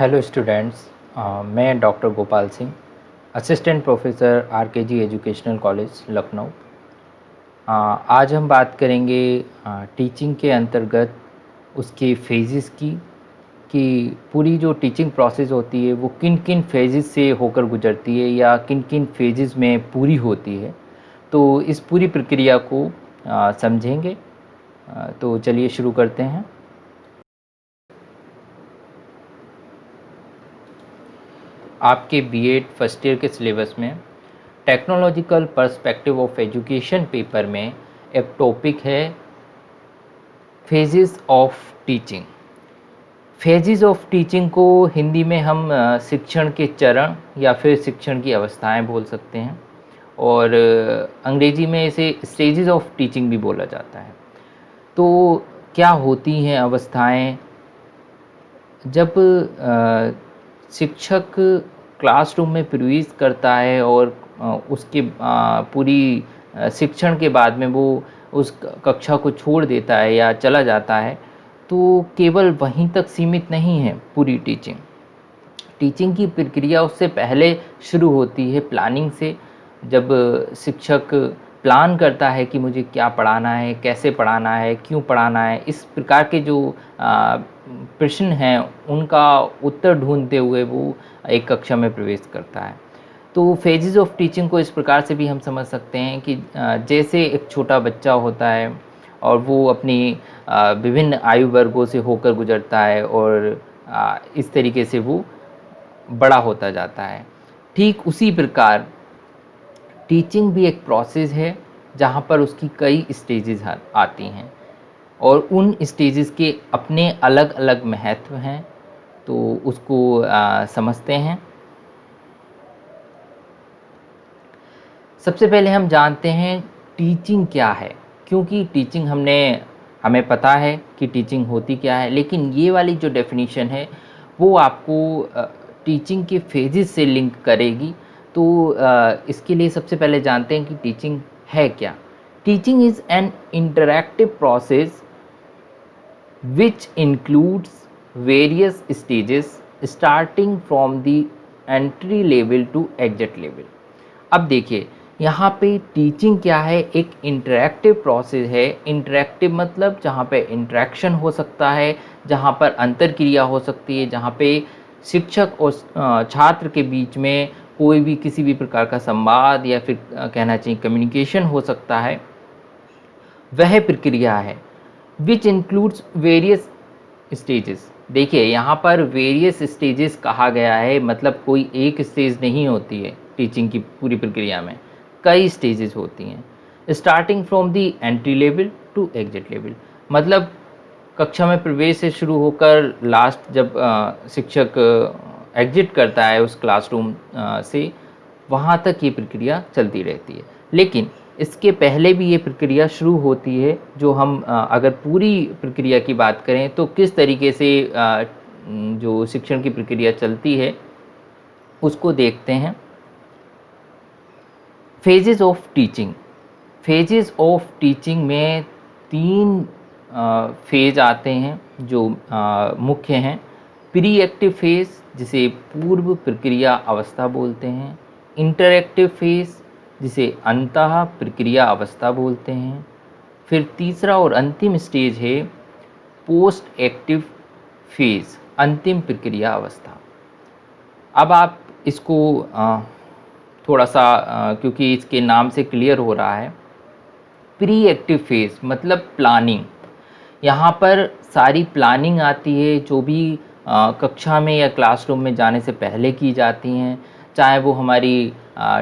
Hello students. मैं doctor Gopal Singh, assistant professor RKG educational college Lucknow. आज हम बात करेंगे टीचिंग के अंतर्गत उसके फेजेस की, कि पूरी जो टीचिंग प्रोसेस होती है वो किन किन फेजेस से होकर गुजरती है या किन किन फेजेस में पूरी होती है। तो इस पूरी प्रक्रिया को समझेंगे। तो चलिए शुरू करते हैं। आपके बीएड फर्स्ट ईयर के सिलेबस में technological perspective of education paper में एक टॉपिक है phases of teaching. Phases of teaching को हिंदी में हम शिक्षण के चरण या फिर शिक्षण की अवस्थाएं बोल सकते हैं, और अंग्रेजी में इसे स्टेजेस ऑफ टीचिंग भी बोला जाता है। तो क्या होती हैं अवस्थाएं? जब शिक्षक क्लासरूम में प्रवेश करता है और उसके पूरी शिक्षण के बाद में वो उस कक्षा को छोड़ देता है या चला जाता है, तो केवल वहीं तक सीमित नहीं है पूरी टीचिंग। टीचिंग की प्रक्रिया उससे पहले शुरू होती है प्लानिंग से। जब शिक्षक प्लान करता है कि मुझे क्या पढ़ाना है, कैसे पढ़ाना है, क्यों पढ़ाना है, इस प्रकार के जो प्रश्न हैं उनका उत्तर ढूंढते हुए वो एक कक्षा में प्रवेश करता है। तो फेजेस ऑफ टीचिंग को इस प्रकार से भी हम समझ सकते हैं कि जैसे एक छोटा बच्चा होता है और वो अपनी विभिन्न आयु वर्गों से होकर गुजरता है और इस तरीके से वो बड़ा होता जाता है। ठीक उसी प्रकार टीचिंग भी एक प्रोसेस है जहाँ पर उसकी कई स्टेजेस आती हैं और उन स्टेजेस के अपने अलग अलग महत्व हैं। तो उसको समझते हैं। सबसे पहले हम जानते हैं टीचिंग क्या है, क्योंकि टीचिंग हमें पता है कि टीचिंग होती क्या है, लेकिन ये वाली जो डेफिनेशन है वो आपको टीचिंग के फेजेस से लिंक करेगी। तो इसके लिए सबसे पहले जानते हैं कि टीचिंग है क्या। Teaching is an interactive process which includes various stages starting from the entry level to exit level। अब देखिए यहाँ पे टीचिंग क्या है, एक इंटरैक्टिव प्रोसेस है। इंटरैक्टिव मतलब जहाँ पे इंटरेक्शन हो सकता है, जहाँ पर अंतर क्रिया हो सकती है, जहाँ पे शिक्षक और छात्र के बीच में कोई भी किसी भी प्रकार का संवाद या फिर कहना चाहिए कम्युनिकेशन हो सकता है, वह प्रक्रिया है। Which includes various stages. देखिए यहाँ पर वेरियस स्टेजेस कहा गया है, मतलब कोई एक स्टेज नहीं होती है टीचिंग की पूरी प्रक्रिया में, कई स्टेजेस होती हैं। Starting from the entry level to exit level, मतलब कक्षा में प्रवेश से शुरू होकर लास्ट जब शिक्षक एग्जिट करता है उस क्लासरूम से, वहाँ तक ये प्रक्रिया चलती रहती है। लेकिन इसके पहले भी ये प्रक्रिया शुरू होती है। जो हम अगर पूरी प्रक्रिया की बात करें तो किस तरीके से जो शिक्षण की प्रक्रिया चलती है उसको देखते हैं। Phases of teaching. Phases of teaching में 3 फेज आते हैं जो मुख्य हैं। प्री एक्टिव फेज, जिसे पूर्व प्रक्रिया अवस्था बोलते हैं। इंटरएक्टिव फेज, जिसे अंतः प्रक्रिया अवस्था बोलते हैं। फिर तीसरा और अंतिम स्टेज है पोस्ट एक्टिव फेज, अंतिम प्रक्रिया अवस्था। अब आप इसको थोड़ा सा क्योंकि इसके नाम से क्लियर हो रहा है, प्री एक्टिव फेज मतलब प्लानिंग। यहाँ पर सारी प्लानिंग आती है जो भी कक्षा में या क्लासरूम में जाने से पहले की जाती हैं, चाहे वो हमारी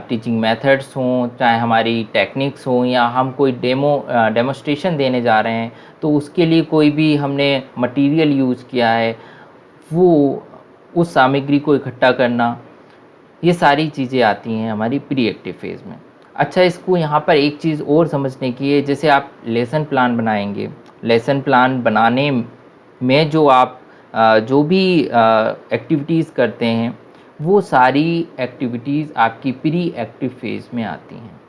टीचिंग मेथड्स हों, चाहे हमारी टेक्निक्स हों, या हम कोई डेमोस्ट्रेशन देने जा रहे हैं तो उसके लिए कोई भी हमने मटेरियल यूज़ किया है, वो उस सामग्री को इकट्ठा करना, ये सारी चीज़ें आती हैं हमारी प्री एक्टिव फेज़ में। अच्छा, इसको यहाँ पर एक चीज़ और समझने की है। जैसे आप लेसन प्लान बनाएंगे, लेसन प्लान बनाने में जो आप जो भी एक्टिविटीज़ करते हैं वो सारी एक्टिविटीज़ आपकी प्री एक्टिव फेज़ में आती हैं,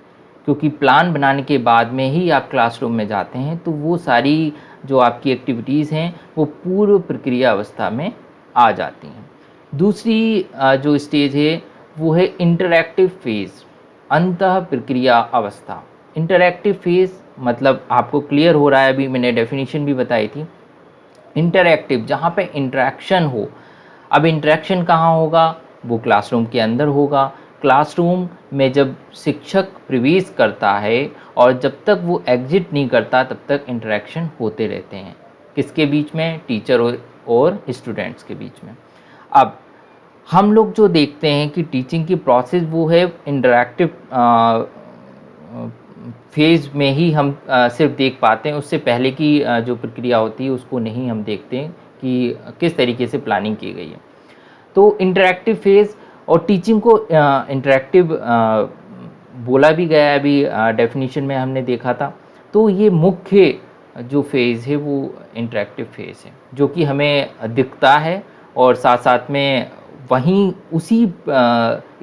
क्योंकि प्लान बनाने के बाद में ही आप क्लासरूम में जाते हैं। तो वो सारी जो आपकी एक्टिविटीज़ हैं वो पूर्व प्रक्रिया अवस्था में आ जाती हैं। दूसरी जो स्टेज है वो है इंटरैक्टिव फेज़, अंतः प्रक्रिया अवस्था। इंटरैक्टिव फेज़ मतलब आपको क्लियर हो रहा है, अभी मैंने डेफिनेशन भी बताई थी। इंटरैक्टिव जहाँ पे इंटरेक्शन हो। अब इंटरेक्शन कहाँ होगा? वो क्लासरूम के अंदर होगा। क्लासरूम में जब शिक्षक प्रवेश करता है और जब तक वो एग्जिट नहीं करता तब तक इंटरेक्शन होते रहते हैं। किसके बीच में? टीचर और स्टूडेंट्स के बीच में। अब हम लोग जो देखते हैं कि टीचिंग की प्रोसेस वो है इंटरैक्टिव फेज़ में ही हम सिर्फ देख पाते हैं, उससे पहले की जो प्रक्रिया होती है उसको नहीं हम देखते हैं कि किस तरीके से प्लानिंग की गई है। तो इंटरैक्टिव फेज़ और टीचिंग को इंटरैक्टिव बोला भी गया है, अभी डेफिनेशन में हमने देखा था। तो ये मुख्य जो फेज़ है वो इंटरैक्टिव फेज़ है, जो कि हमें दिखता है और साथ-साथ में वहीं उसी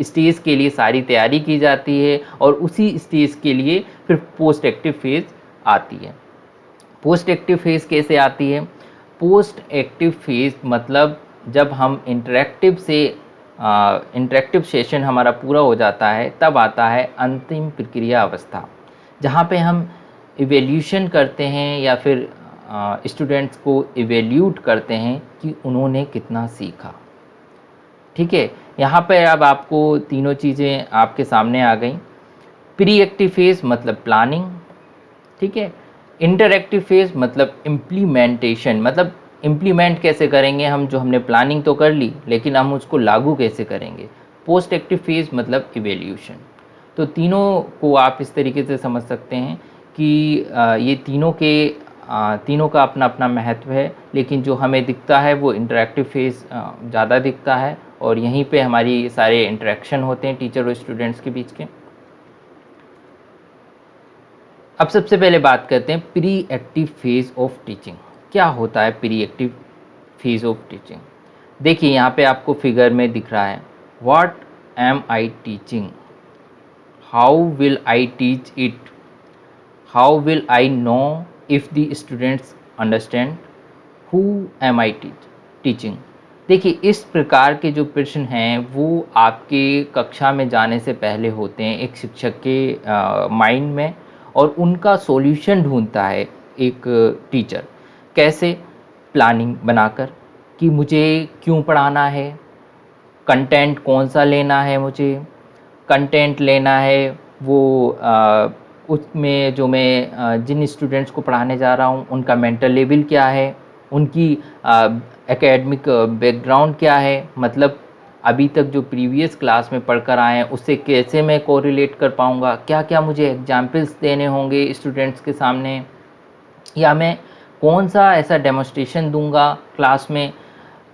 स्टेज के लिए सारी तैयारी की जाती है और उसी स्टेज के लिए फिर पोस्ट एक्टिव फेज़ आती है। पोस्ट एक्टिव फेज़ कैसे आती है? पोस्ट एक्टिव फेज़ मतलब जब हम इंटरैक्टिव सेशन हमारा पूरा हो जाता है तब आता है अंतिम प्रक्रिया अवस्था, जहाँ पे हम इवैल्यूएशन करते हैं या फिर स्टूडेंट्स को इवैल्यूट करते हैं कि उन्होंने कितना सीखा। ठीक है, यहाँ पे अब आपको तीनों चीज़ें आपके सामने आ गई। प्री एक्टिव फेज़ मतलब प्लानिंग, ठीक है। इंटरएक्टिव फेज़ मतलब इम्प्लीमेंटेशन, मतलब इम्प्लीमेंट कैसे करेंगे हम, जो हमने प्लानिंग तो कर ली लेकिन हम उसको लागू कैसे करेंगे। पोस्ट एक्टिव फेज़ मतलब इवैल्यूएशन। तो तीनों को आप इस तरीके से समझ सकते हैं कि ये तीनों का अपना अपना महत्व है, लेकिन जो हमें दिखता है वो इंटरैक्टिव फेज़ ज़्यादा दिखता है और यहीं पे हमारी सारे इंटरेक्शन होते हैं टीचर और स्टूडेंट्स के बीच के। अब सबसे पहले बात करते हैं pre active phase of teaching. क्या होता है pre active phase of teaching? देखिए यहाँ पे आपको फिगर में दिख रहा है, what am I teaching, how will I teach it, how will I know if the students understand, who am I teaching. देखिए इस प्रकार के जो प्रश्न हैं वो आपके कक्षा में जाने से पहले होते हैं एक शिक्षक के माइंड में, और उनका सॉल्यूशन ढूंढता है एक टीचर। कैसे? प्लानिंग बनाकर कि मुझे क्यों पढ़ाना है, कंटेंट कौन सा लेना है, मुझे कंटेंट लेना है वो उसमें जो मैं जिन स्टूडेंट्स को पढ़ाने जा रहा हूँ उनका मेंटल लेवल क्या है, उनकी एकेडमिक बैकग्राउंड क्या है, मतलब अभी तक जो प्रीवियस क्लास में पढ़कर आए हैं उससे कैसे मैं कोरिलेट कर पाऊँगा, क्या क्या मुझे एग्जाम्पल्स देने होंगे स्टूडेंट्स के सामने, या मैं कौन सा ऐसा डेमोस्ट्रेशन दूंगा क्लास में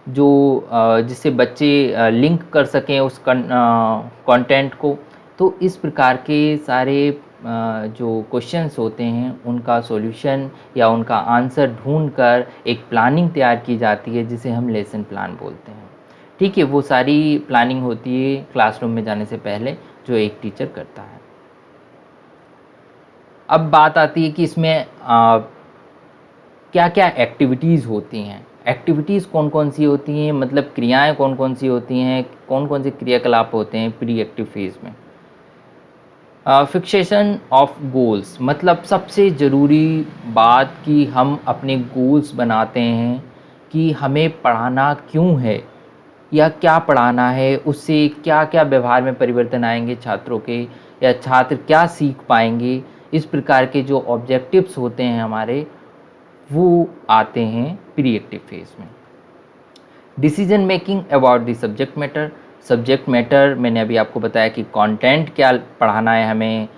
जो जिससे बच्चे लिंक कर सकें उस कंटेंट को। तो इस प्रकार के सारे जो क्वेश्चंस होते हैं उनका सॉल्यूशन या उनका आंसर ढूंढकर एक प्लानिंग तैयार की जाती है जिसे हम लेसन प्लान बोलते हैं। ठीक है, वो सारी प्लानिंग होती है क्लासरूम में जाने से पहले जो एक टीचर करता है। अब बात आती है कि इसमें क्या क्या एक्टिविटीज़ होती हैं। एक्टिविटीज़ कौन कौन सी होती हैं, मतलब क्रियाएं कौन कौन सी होती हैं, कौन कौन से क्रियाकलाप होते हैं प्री एक्टिव फेज़ में। फिक्सेशन ऑफ गोल्स मतलब सबसे ज़रूरी बात कि हम अपने गोल्स बनाते हैं कि हमें पढ़ाना क्यों है या क्या पढ़ाना है, उससे क्या क्या व्यवहार में परिवर्तन आएंगे छात्रों के, या छात्र क्या सीख पाएंगे। इस प्रकार के जो ऑब्जेक्टिव्स होते हैं हमारे वो आते हैं प्री एक्टिव फेज़ में। Decision making about the subject matter मैंने अभी आपको बताया कि कंटेंट क्या पढ़ाना है हमें,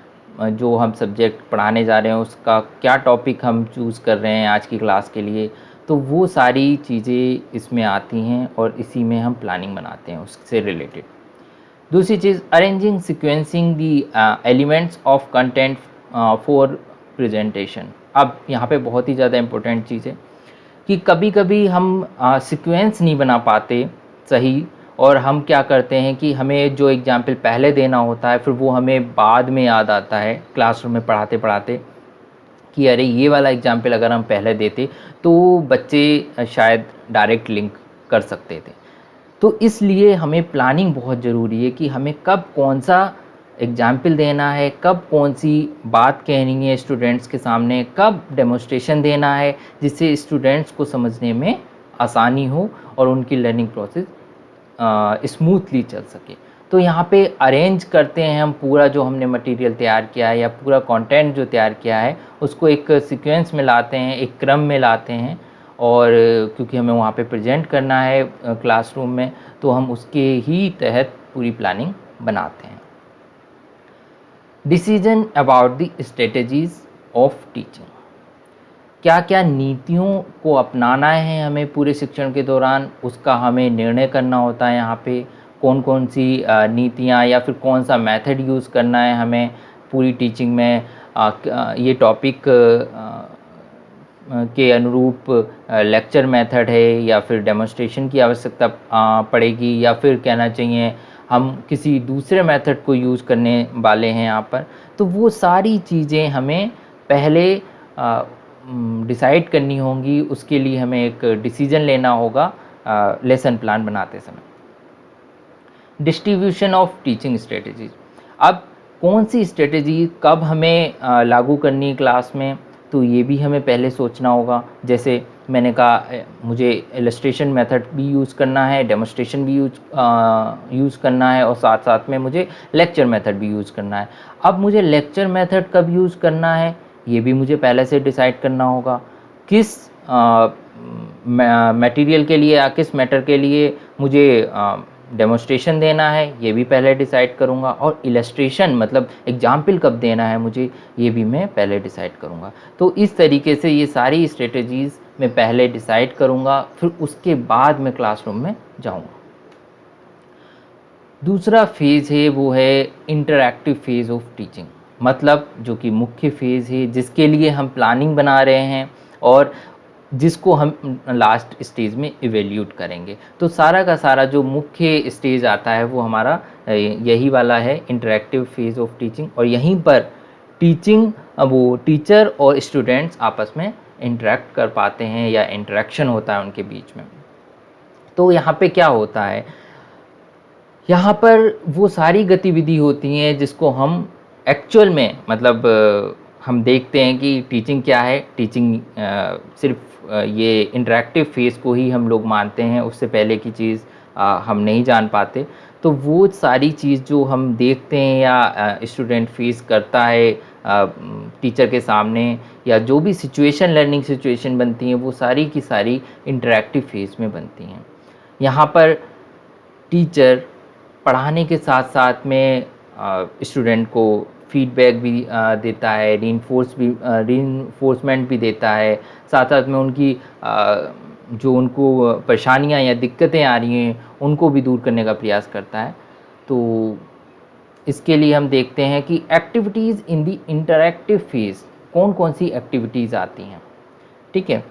जो हम सब्जेक्ट पढ़ाने जा रहे हैं उसका क्या टॉपिक हम चूज़ कर रहे हैं आज की क्लास के लिए। तो वो सारी चीज़ें इसमें आती हैं और इसी में हम प्लानिंग बनाते हैं उससे रिलेटेड। दूसरी चीज़, arranging sequencing the elements of content for presentation. अब यहाँ पे बहुत ही ज़्यादा इम्पोर्टेंट चीज़ है कि कभी कभी हम सीक्वेंस नहीं बना पाते सही, और हम क्या करते हैं कि हमें जो एग्जाम्पल पहले देना होता है फिर वो हमें बाद में याद आता है क्लासरूम में पढ़ाते पढ़ाते कि अरे ये वाला एग्जाम्पल अगर हम पहले देते तो बच्चे शायद डायरेक्ट लिंक कर सकते थे। तो इसलिए हमें प्लानिंग बहुत ज़रूरी है कि हमें कब कौन सा एग्जाम्पल देना है, कब कौन सी बात कहनी है स्टूडेंट्स के सामने, कब डेमोस्ट्रेशन देना है, जिससे स्टूडेंट्स को समझने में आसानी हो और उनकी लर्निंग प्रोसेस स्मूथली चल सके। तो यहाँ पे अरेंज करते हैं हम पूरा जो हमने मटेरियल तैयार किया है या पूरा कंटेंट जो तैयार किया है उसको एक सीक्वेंस में लाते हैं, एक क्रम में लाते हैं, और क्योंकि हमें वहाँ पे प्रेजेंट करना है क्लासरूम में, तो हम उसके ही तहत पूरी प्लानिंग बनाते हैं। Decision about the strategies of teaching, क्या क्या नीतियों को अपनाना है हमें पूरे शिक्षण के दौरान, उसका हमें निर्णय करना होता है। यहाँ पे कौन कौन सी नीतियाँ या फिर कौन सा मेथड यूज़ करना है हमें पूरी टीचिंग में, ये टॉपिक के अनुरूप लेक्चर मेथड है या फिर डेमोन्स्ट्रेशन की आवश्यकता पड़ेगी, या फिर कहना चाहिए हम किसी दूसरे मेथड को यूज़ करने वाले हैं यहाँ पर। तो वो सारी चीज़ें हमें पहले डिसाइड करनी होंगी, उसके लिए हमें एक डिसीजन लेना होगा लेसन प्लान बनाते समय। डिस्ट्रीब्यूशन ऑफ टीचिंग स्ट्रेटजीज, अब कौन सी स्ट्रेटजी कब हमें लागू करनी है क्लास में, तो ये भी हमें पहले सोचना होगा। जैसे मैंने कहा मुझे इलस्ट्रेशन मेथड भी यूज़ करना है, डेमोन्स्ट्रेशन भी यूज़ करना है, और साथ साथ में मुझे लेक्चर मेथड भी यूज़ करना है। अब मुझे लेक्चर मेथड कब यूज़ करना है ये भी मुझे पहले से डिसाइड करना होगा। किस मटेरियल के लिए या किस मैटर के लिए मुझे डेमोन्स्ट्रेशन देना है ये भी पहले डिसाइड करूँगा, और इलस्ट्रेशन मतलब एग्जाम्पल कब देना है मुझे ये भी मैं पहले डिसाइड करूँगा। तो इस तरीके से ये सारी स्ट्रेटजीज़ मैं पहले डिसाइड करूँगा, फिर उसके बाद मैं क्लासरूम में जाऊँगा। दूसरा फेज़ है वो है इंटरैक्टिव फेज़ ऑफ टीचिंग, मतलब जो कि मुख्य फेज़ है जिसके लिए हम प्लानिंग बना रहे हैं और जिसको हम लास्ट स्टेज में इवेल्यूट करेंगे। तो सारा का सारा जो मुख्य स्टेज आता है वो हमारा यही वाला है, इंटरैक्टिव फेज़ ऑफ टीचिंग, और यहीं पर टीचिंग वो टीचर और स्टूडेंट्स आपस में इंटरेक्ट कर पाते हैं या इंटरेक्शन होता है उनके बीच में। तो यहाँ पे क्या होता है, यहाँ पर वो सारी गतिविधि होती हैं जिसको हम एक्चुअल में मतलब हम देखते हैं कि टीचिंग क्या है। टीचिंग सिर्फ ये इंटरेक्टिव फेज़ को ही हम लोग मानते हैं, उससे पहले की चीज़ हम नहीं जान पाते। तो वो सारी चीज़ जो हम देखते हैं या स्टूडेंट फेस करता है टीचर के सामने, या जो भी सिचुएशन लर्निंग सिचुएशन बनती हैं वो सारी की सारी इंटरेक्टिव फेज़ में बनती हैं। यहाँ पर टीचर पढ़ाने के साथ साथ में स्टूडेंट को फीडबैक भी देता है, रीइंफोर्समेंट भी देता है, साथ साथ में उनकी जो उनको परेशानियां या दिक्कतें आ रही हैं उनको भी दूर करने का प्रयास करता है। तो इसके लिए हम देखते हैं कि activities in the interactive phase कौन कौन सी एक्टिविटीज़ आती हैं। ठीक है,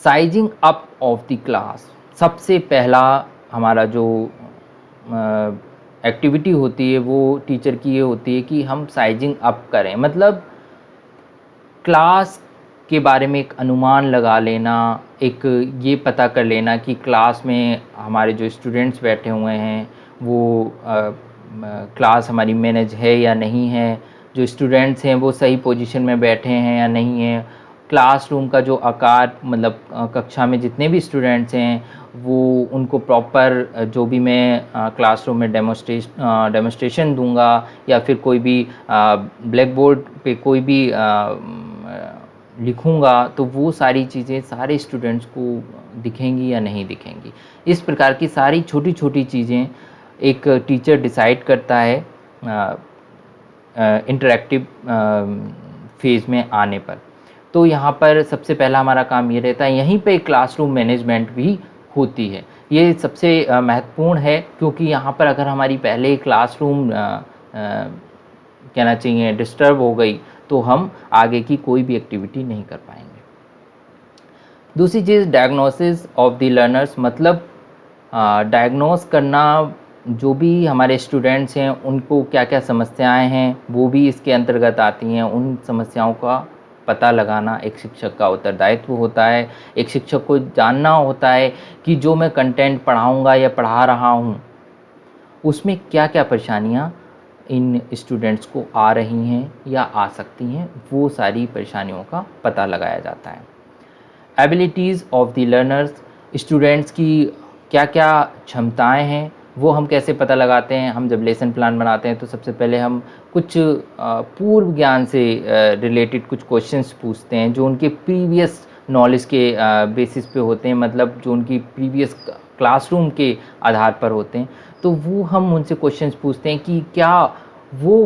sizing up of the class, सबसे पहला हमारा जो एक्टिविटी होती है वो टीचर की ये होती है कि हम साइजिंग अप करें, मतलब क्लास के बारे में एक अनुमान लगा लेना, एक ये पता कर लेना कि क्लास में हमारे जो स्टूडेंट्स बैठे हुए हैं वो क्लास हमारी मैनेज है या नहीं है, जो स्टूडेंट्स हैं वो सही पोजीशन में बैठे हैं या नहीं है, क्लासरूम का जो आकार मतलब कक्षा में जितने भी स्टूडेंट्स हैं वो उनको प्रॉपर जो भी मैं क्लासरूम में डेमोन्स्ट्रेशन दूंगा या फिर कोई भी ब्लैक बोर्ड पे कोई भी लिखूंगा तो वो सारी चीज़ें सारे स्टूडेंट्स को दिखेंगी या नहीं दिखेंगी। इस प्रकार की सारी छोटी छोटी चीज़ें एक टीचर डिसाइड करता है इंटरैक्टिव फेज़ में आने पर। तो यहाँ पर सबसे पहला हमारा काम ये रहता है, यहीं पे क्लासरूम मैनेजमेंट भी होती है। ये सबसे महत्वपूर्ण है क्योंकि यहाँ पर अगर हमारी पहले क्लासरूम कहना चाहिए डिस्टर्ब हो गई तो हम आगे की कोई भी एक्टिविटी नहीं कर पाएंगे। दूसरी चीज़ डायग्नोसिस ऑफ द लर्नर्स, मतलब डायग्नोस करना जो भी हमारे स्टूडेंट्स हैं उनको क्या क्या समस्याएं हैं वो भी इसके अंतर्गत आती हैं, उन समस्याओं का पता लगाना एक शिक्षक का उत्तरदायित्व होता है। एक शिक्षक को जानना होता है कि जो मैं कंटेंट पढ़ाऊँगा या पढ़ा रहा हूँ, उसमें क्या-क्या परेशानियाँ इन स्टूडेंट्स को आ रही हैं या आ सकती हैं, वो सारी परेशानियों का पता लगाया जाता है। Abilities of the learners, students की क्या-क्या क्षमताएँ हैं, वो हम कैसे पता लगाते हैं? हम जब लेसन प्लान बनाते हैं तो सबसे पहले हम कुछ पूर्व ज्ञान से रिलेटेड कुछ क्वेश्चंस पूछते हैं जो उनके प्रीवियस नॉलेज के बेसिस पे होते हैं, मतलब जो उनकी प्रीवियस क्लासरूम के आधार पर होते हैं। तो वो हम उनसे क्वेश्चंस पूछते हैं कि क्या वो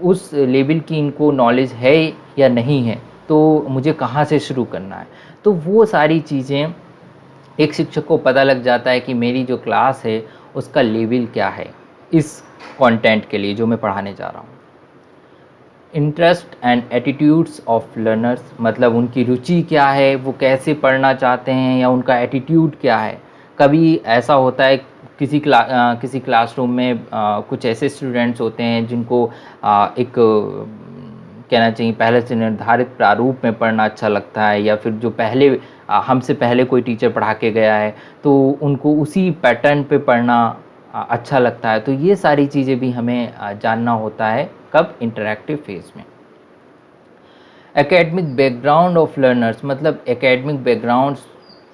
उस लेवल की इनको नॉलेज है या नहीं है, तो मुझे कहाँ से शुरू करना है। तो वो सारी चीज़ें एक शिक्षक को पता लग जाता है कि मेरी जो क्लास है उसका लेवल क्या है इस कंटेंट के लिए जो मैं पढ़ाने जा रहा हूँ। Interest and attitudes of learners, मतलब उनकी रुचि क्या है, वो कैसे पढ़ना चाहते हैं या उनका एटीट्यूड क्या है। कभी ऐसा होता है किसी क्लासरूम में कुछ ऐसे स्टूडेंट्स होते हैं जिनको एक कहना चाहिए पहले से निर्धारित प्रारूप में पढ़ना अच्छा लगता है, या फिर जो पहले हमसे पहले कोई टीचर पढ़ा के गया है तो उनको उसी पैटर्न पे पढ़ना अच्छा लगता है। तो ये सारी चीज़ें भी हमें जानना होता है कब, इंटरैक्टिव फेज़ में। एकेडमिक बैकग्राउंड ऑफ लर्नर्स, मतलब एकेडमिक बैकग्राउंड्स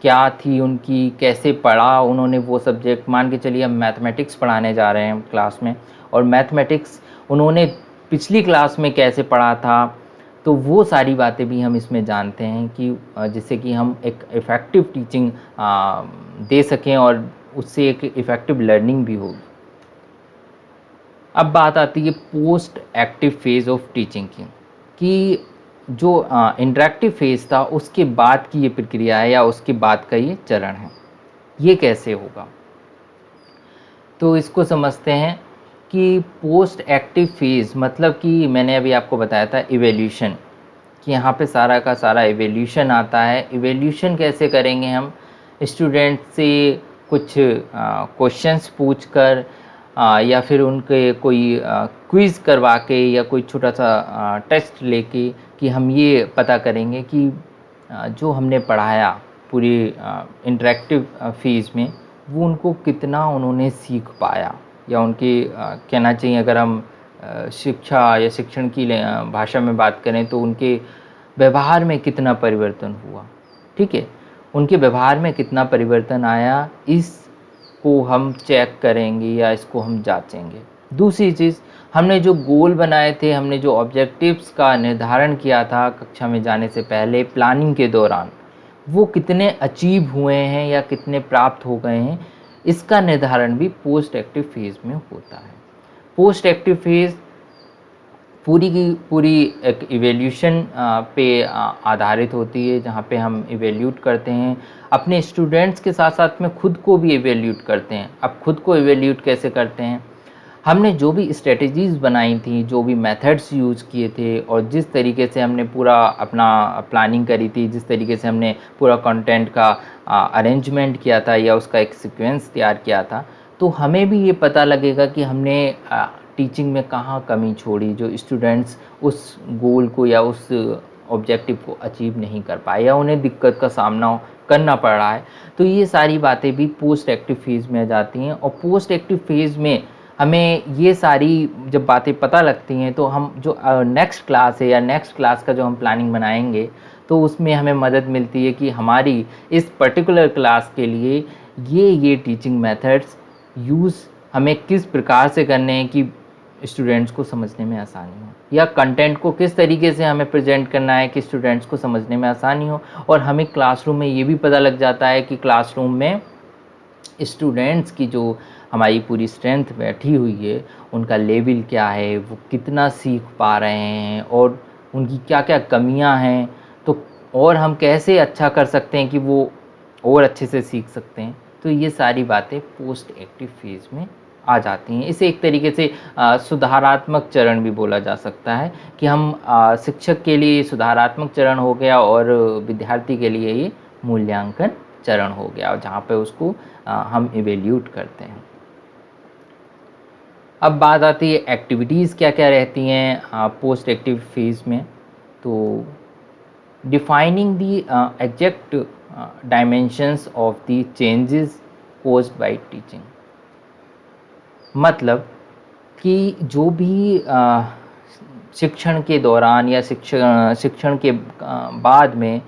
क्या थी उनकी, कैसे पढ़ा उन्होंने वो सब्जेक्ट। मान के चलिए हम मैथमेटिक्स पढ़ाने जा रहे हैं क्लास में, और मैथमेटिक्स उन्होंने पिछली क्लास में कैसे पढ़ा था, तो वो सारी बातें भी हम इसमें जानते हैं कि जिससे कि हम एक इफ़ेक्टिव टीचिंग दे सकें और उससे एक इफ़ेक्टिव लर्निंग भी होगी। अब बात आती है post active phase of teaching की, कि जो इंटरैक्टिव फेज़ था उसके बाद की ये प्रक्रिया है या उसके बाद का ये चरण है, ये कैसे होगा। तो इसको समझते हैं कि पोस्ट एक्टिव फेज़ मतलब कि मैंने अभी आपको बताया था इवैल्यूएशन, कि यहाँ पे सारा का सारा इवैल्यूएशन आता है। इवैल्यूएशन कैसे करेंगे हम, स्टूडेंट से कुछ क्वेश्चंस पूछ कर या फिर उनके कोई क्विज़ करवा के या कोई छोटा सा टेस्ट लेके, कि हम ये पता करेंगे कि जो हमने पढ़ाया पूरी इंटरैक्टिव फ़ेज़ में वो उनको कितना उन्होंने सीख पाया, या उनकी कहना चाहिए अगर हम शिक्षा या शिक्षण की भाषा में बात करें तो उनके व्यवहार में कितना परिवर्तन हुआ। ठीक है, उनके व्यवहार में कितना परिवर्तन आया, इसको हम चेक करेंगे या इसको हम जांचेंगे। दूसरी चीज़, हमने जो गोल बनाए थे, हमने जो ऑब्जेक्टिव्स का निर्धारण किया था कक्षा में जाने से पहले प्लानिंग के दौरान, वो कितने अचीव हुए हैं या कितने प्राप्त हो गए हैं, इसका निर्धारण भी पोस्ट एक्टिव फेज़ में होता है। पोस्ट एक्टिव फेज़ पूरी की पूरी एक इवैल्यूएशन पे आधारित होती है, जहाँ पे हम इवैल्यूट करते हैं अपने स्टूडेंट्स के साथ साथ में खुद को भी इवैल्यूट करते हैं। अब खुद को इवैल्यूट कैसे करते हैं, हमने जो भी स्ट्रेटजीज़ बनाई थी, जो भी मेथड्स यूज़ किए थे और जिस तरीके से हमने पूरा अपना प्लानिंग करी थी, जिस तरीके से हमने पूरा कंटेंट का अरेंजमेंट किया था या उसका एक सीक्वेंस तैयार किया था, तो हमें भी ये पता लगेगा कि हमने टीचिंग में कहाँ कमी छोड़ी, जो स्टूडेंट्स उस गोल को या उस ऑब्जेक्टिव को अचीव नहीं कर पाए या उन्हें दिक्कत का सामना करना पड़ रहा है। तो ये सारी बातें भी पोस्ट एक्टिव फेज़ में आ जाती हैं, और पोस्ट एक्टिव फेज़ में हमें ये सारी जब बातें पता लगती हैं तो हम जो नेक्स्ट क्लास है या नेक्स्ट क्लास का जो हम प्लानिंग बनाएंगे, तो उसमें हमें मदद मिलती है कि हमारी इस पर्टिकुलर क्लास के लिए ये टीचिंग मेथड्स यूज़ हमें किस प्रकार से करने हैं कि स्टूडेंट्स को समझने में आसानी हो, या कंटेंट को किस तरीके से हमें प्रेजेंट करना है कि स्टूडेंट्स को समझने में आसानी हो। और हमें क्लासरूम में ये भी पता लग जाता है कि क्लासरूम में स्टूडेंट्स की जो हमारी पूरी स्ट्रेंथ बैठी हुई है, उनका लेवल क्या है, वो कितना सीख पा रहे हैं और उनकी क्या-क्या कमियां हैं, तो और हम कैसे अच्छा कर सकते हैं कि वो और अच्छे से सीख सकते हैं। तो ये सारी बातें पोस्ट एक्टिव फेज़ में आ जाती हैं। इसे एक तरीके से सुधारात्मक चरण भी बोला जा सकता है कि हम शिक्षक के लिए सुधारात्मक चरण हो गया और विद्यार्थी के लिए ये मूल्यांकन चरण हो गया, और जहाँ पे उसको हम इवैल्यूट करते हैं। अब बात आती है एक्टिविटीज़ क्या क्या रहती हैं पोस्ट एक्टिव फेज़ में। तो defining the exact dimensions of the changes caused by teaching, मतलब कि जो भी शिक्षण के दौरान या शिक्षण के बाद में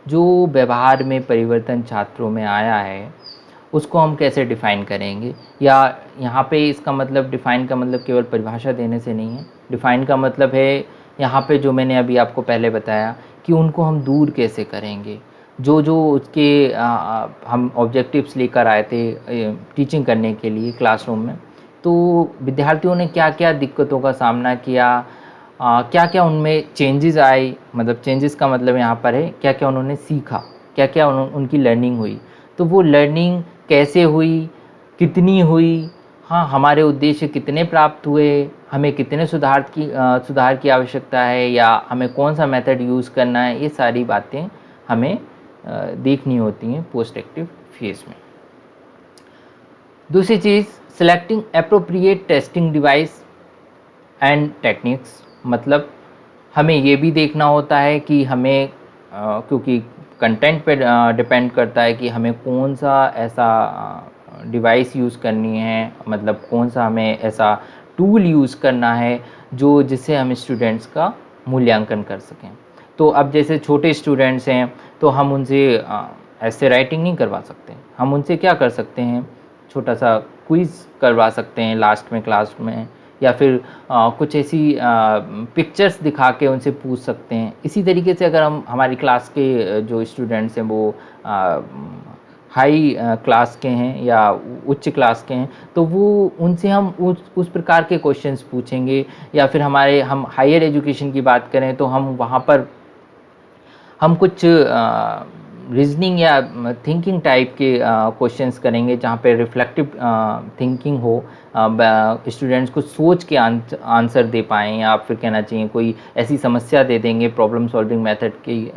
जो व्यवहार में परिवर्तन छात्रों में आया है उसको हम कैसे डिफ़ाइन करेंगे। या यहाँ पे इसका मतलब, डिफ़ाइन का मतलब केवल परिभाषा देने से नहीं है, डिफ़ाइन का मतलब है यहाँ पे जो मैंने अभी आपको पहले बताया कि उनको हम दूर कैसे करेंगे। जो जो उसके हम ऑब्जेक्टिव्स लेकर आए थे टीचिंग करने के लिए क्लासरूम में, तो विद्यार्थियों ने क्या क्या दिक्कतों का सामना किया, क्या क्या उनमें चेंजेस आए, मतलब चेंजेस का मतलब यहाँ पर है क्या क्या उन्होंने सीखा, क्या क्या उनकी लर्निंग हुई, तो वो लर्निंग कैसे हुई, कितनी हुई, हाँ हमारे उद्देश्य कितने प्राप्त हुए, हमें कितने सुधार की आवश्यकता है, या हमें कौन सा मेथड यूज़ करना है, ये सारी बातें हमें देखनी होती हैं पोस्ट एक्टिव फेज़ में। दूसरी चीज़, selecting appropriate testing device and techniques, मतलब हमें ये भी देखना होता है कि हमें क्योंकि कंटेंट पे डिपेंड करता है कि हमें कौन सा ऐसा डिवाइस यूज़ करनी है, मतलब कौन सा हमें ऐसा टूल यूज़ करना है जो जिससे हम स्टूडेंट्स का मूल्यांकन कर सकें। तो अब जैसे छोटे स्टूडेंट्स हैं तो हम उनसे ऐसे राइटिंग नहीं करवा सकते, हम उनसे क्या कर सकते हैं, छोटा सा क्विज़ करवा सकते हैं लास्ट में क्लास में, या फिर कुछ ऐसी पिक्चर्स दिखा के उनसे पूछ सकते हैं। इसी तरीके से अगर हम हमारी क्लास के जो स्टूडेंट्स हैं वो हाई क्लास के हैं या उच्च क्लास के हैं, तो वो उनसे हम उस प्रकार के क्वेश्चंस पूछेंगे। या फिर हम हायर एजुकेशन की बात करें तो हम वहाँ पर हम कुछ रीजनिंग या थिंकिंग टाइप के क्वेश्चंस करेंगे जहाँ पे रिफ्लेक्टिव थिंकिंग हो, स्टूडेंट्स को सोच के आंसर दे पाएँ, या फिर कहना चाहिए कोई ऐसी समस्या दे देंगे प्रॉब्लम सॉल्विंग मेथड की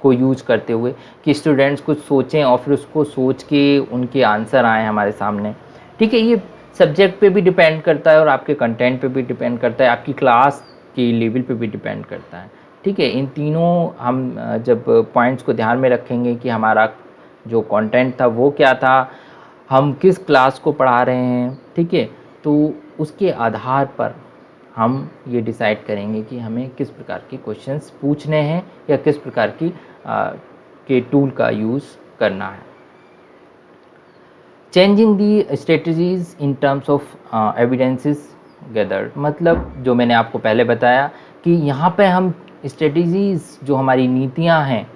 को यूज करते हुए कि स्टूडेंट्स कुछ सोचें और फिर उसको सोच के उनके आंसर आएँ हमारे सामने। ठीक है, ये सब्जेक्ट पे भी डिपेंड करता है और आपके कंटेंट पे भी डिपेंड करता है, आपकी क्लास के लेवल पे भी डिपेंड करता है। ठीक है, इन तीनों हम जब पॉइंट्स को ध्यान में रखेंगे कि हमारा जो कंटेंट था वो क्या था, हम किस क्लास को पढ़ा रहे हैं, ठीक है, तो उसके आधार पर हम ये डिसाइड करेंगे कि हमें किस प्रकार के क्वेश्चंस पूछने हैं या किस प्रकार के टूल का यूज़ करना है। Changing the strategies in terms of evidences gathered, मतलब जो मैंने आपको पहले बताया कि यहाँ पे हम स्ट्रेटजीज जो हमारी नीतियाँ हैं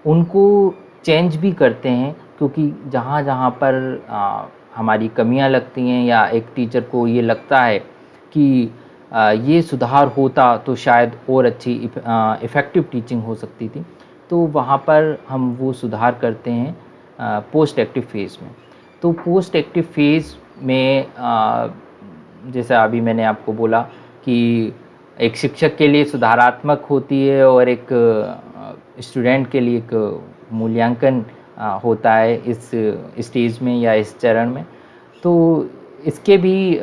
उनको चेंज भी करते हैं, क्योंकि जहाँ जहाँ पर हमारी कमियाँ लगती हैं या एक टीचर को ये लगता है कि ये सुधार होता तो शायद और अच्छी इफ़ेक्टिव टीचिंग हो सकती थी, तो वहाँ पर हम वो सुधार करते हैं पोस्ट एक्टिव फेज़ में। तो पोस्ट एक्टिव फेज़ में जैसा अभी मैंने आपको बोला कि एक शिक्षक के लिए सुधारात्मक होती है और एक स्टूडेंट के लिए एक मूल्यांकन होता है इस स्टेज में या इस चरण में। तो इसके भी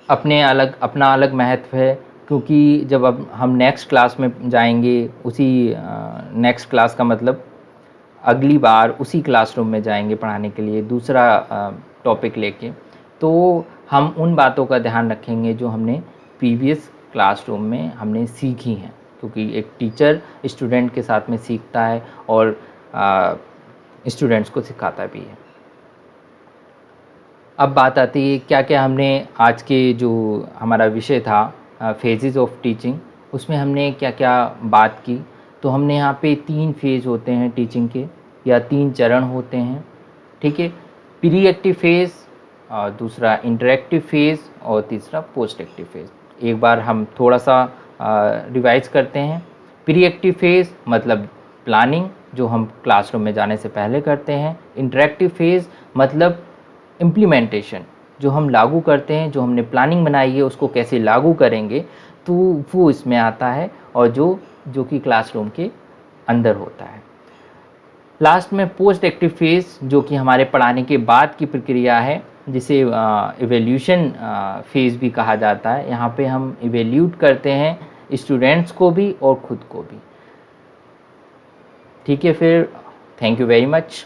अपना अलग महत्व है, क्योंकि जब अब हम नेक्स्ट क्लास में जाएंगे, उसी नेक्स्ट क्लास का मतलब अगली बार उसी क्लासरूम में जाएंगे पढ़ाने के लिए दूसरा टॉपिक लेके, तो हम उन बातों का ध्यान रखेंगे जो हमने प्रीवियस क्लासरूम में हमने सीखी हैं, क्योंकि एक टीचर स्टूडेंट के साथ में सीखता है और स्टूडेंट्स को सिखाता भी है। अब बात आती है क्या क्या हमने आज के जो हमारा विषय था फेजेस ऑफ टीचिंग, उसमें हमने क्या क्या बात की। तो हमने यहाँ पे 3 फेज़ होते हैं टीचिंग के, या 3 चरण होते हैं। ठीक है, प्री एक्टिव फेज़, दूसरा इंटरेक्टिव फेज़ और तीसरा पोस्ट एक्टिव फेज़। एक बार हम थोड़ा सा रिवाइज करते हैं। प्री एक्टिव फेज़ मतलब प्लानिंग, जो हम क्लासरूम में जाने से पहले करते हैं। इंटरेक्टिव फेज़ मतलब इम्प्लीमेंटेशन, जो हम लागू करते हैं, जो हमने प्लानिंग बनाई है उसको कैसे लागू करेंगे, तो वो इसमें आता है, और जो कि क्लासरूम के अंदर होता है। लास्ट में पोस्ट एक्टिव फेज़, जो कि हमारे पढ़ाने के बाद की प्रक्रिया है, जिसे इवैल्यूएशन फेज़ भी कहा जाता है। यहाँ पे हम इवैल्यूट करते हैं स्टूडेंट्स को भी और खुद को भी। ठीक है फिर, थैंक यू वेरी मच।